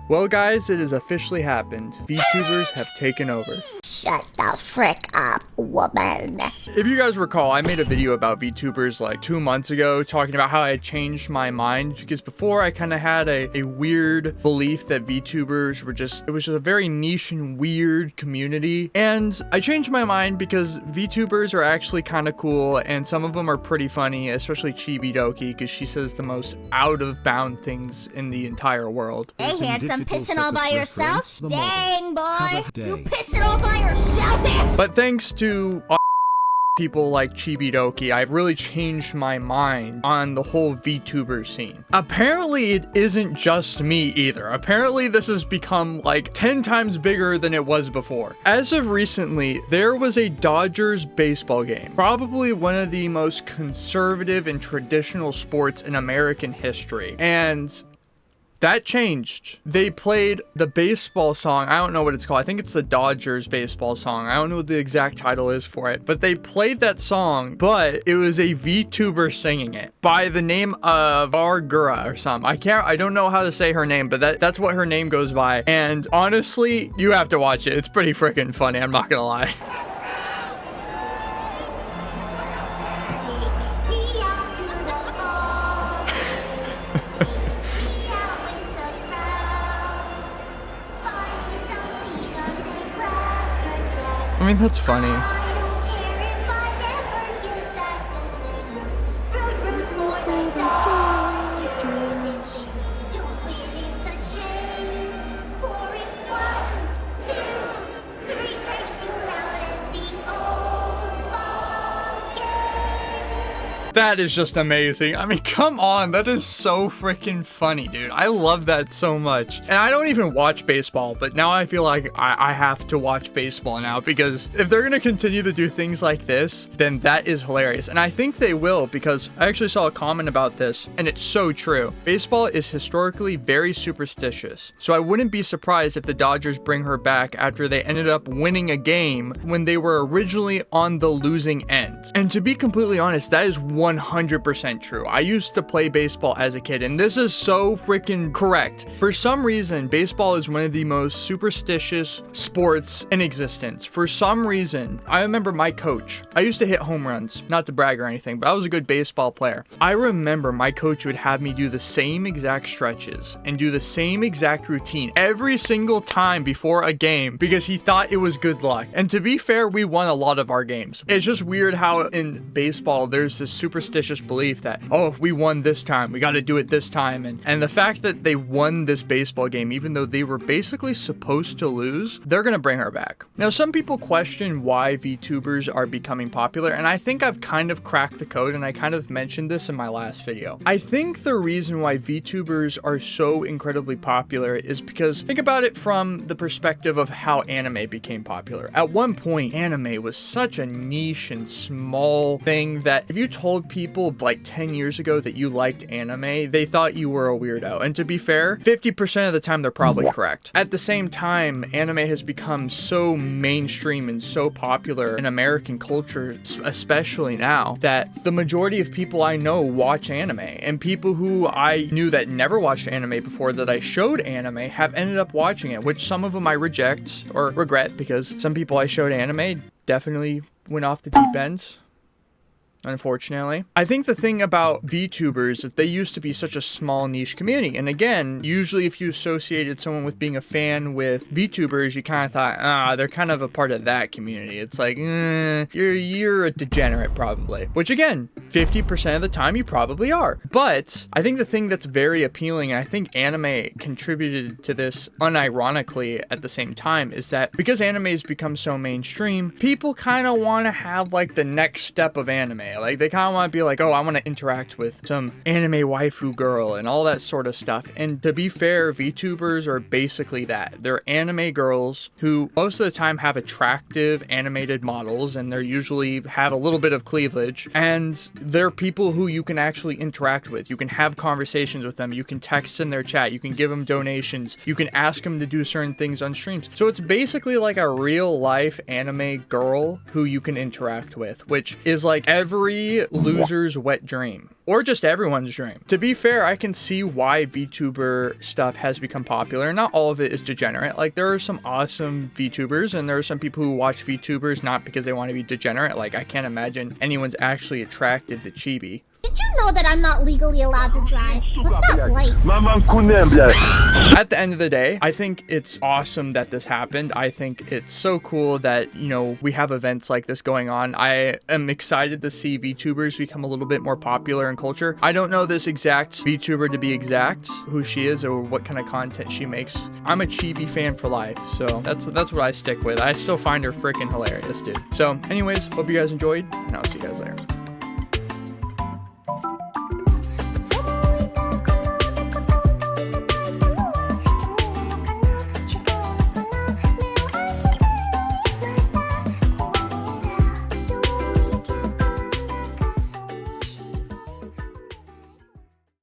Well guys, it has officially happened. VTubers have taken over. Shut the frick up, woman. If you guys recall, I made a video about VTubers like 2 months ago talking about how I changed my mind because before I kind of had a weird belief that VTubers were it was just a very niche and weird community. And I changed my mind because VTubers are actually kind of cool and some of them are pretty funny, especially Chibi Doki because she says the most out of bound things in the entire world. Hey, handsome, pissing all by yourself? Dang, boy, you pissing all by yourself, man. But thanks to people like Chibi Doki, I've really changed my mind on the whole VTuber scene. Apparently, it isn't just me either. Apparently, this has become like 10 times bigger than it was before. As of recently, there was a Dodgers baseball game, probably one of the most conservative and traditional sports in American history. And that changed. They played the baseball song. I don't know what it's called. I think it's the Dodgers baseball song. I don't know what the exact title is for it, but they played that song, but it was a VTuber singing it by the name of Gawr Gura or something. I don't know how to say her name, but that's what her name goes by. And honestly, you have to watch it. It's pretty freaking funny. I'm not gonna lie. I mean, that's funny. That is just amazing. I mean, come on. That is so freaking funny, dude. I love that so much. And I don't even watch baseball, but now I feel like I have to watch baseball now because if they're going to continue to do things like this, then that is hilarious. And I think they will because I actually saw a comment about this and it's so true. Baseball is historically very superstitious. So I wouldn't be surprised if the Dodgers bring her back after they ended up winning a game when they were originally on the losing end. And to be completely honest, that is 100% true. I used to play baseball as a kid, and this is so freaking correct. For some reason, baseball is one of the most superstitious sports in existence. For some reason, I remember my coach. I used to hit home runs, not to brag or anything, but I was a good baseball player. I remember my coach would have me do the same exact stretches and do the same exact routine every single time before a game because he thought it was good luck. And to be fair, we won a lot of our games. It's just weird how in baseball, there's this superstitious belief that, oh, if we won this time, we got to do it this time. And the fact that they won this baseball game, even though they were basically supposed to lose, they're going to bring her back. Now, some people question why VTubers are becoming popular, and I think I've kind of cracked the code, and I kind of mentioned this in my last video. I think the reason why VTubers are so incredibly popular is because, think about it from the perspective of how anime became popular. At one point, anime was such a niche and small thing that if you told people like 10 years ago that you liked anime, they thought you were a weirdo. And to be fair, 50% of the time they're probably correct. At the same time, anime has become so mainstream and so popular in American culture, especially now, that the majority of people I know watch anime. And people who I knew that never watched anime before that I showed anime have ended up watching it, which some of them I reject or regret because some people I showed anime definitely went off the deep ends. Unfortunately. I think the thing about VTubers is they used to be such a small niche community. And again, usually if you associated someone with being a fan with VTubers, you kind of thought, they're kind of a part of that community. It's like, you're a degenerate probably. Which again, 50% of the time you probably are. But I think the thing that's very appealing, and I think anime contributed to this unironically at the same time, is that because anime has become so mainstream, people kind of want to have like the next step of anime. Like, they kind of want to be like, oh, I want to interact with some anime waifu girl and all that sort of stuff. And to be fair, VTubers are basically that. They're anime girls who most of the time have attractive animated models, and they're usually have a little bit of cleavage. And they're people who you can actually interact with. You can have conversations with them. You can text in their chat. You can give them donations. You can ask them to do certain things on streams. So it's basically like a real life anime girl who you can interact with, which is like every every loser's wet dream. Or just everyone's dream. To be fair, I can see why VTuber stuff has become popular. Not all of it is degenerate. Like, there are some awesome VTubers, and there are some people who watch VTubers not because they want to be degenerate. Like, I can't imagine anyone's actually attracted to chibi. Did you know that I'm not legally allowed to drive? What's that like? At the end of the day, I think it's awesome that this happened. I think it's so cool that, you know, we have events like this going on. I am excited to see VTubers become a little bit more popular in culture. I don't know this exact VTuber to be exact, who she is or what kind of content she makes. I'm a chibi fan for life, so that's what I stick with. I still find her freaking hilarious, dude. So anyways, hope you guys enjoyed, and I'll see you guys later.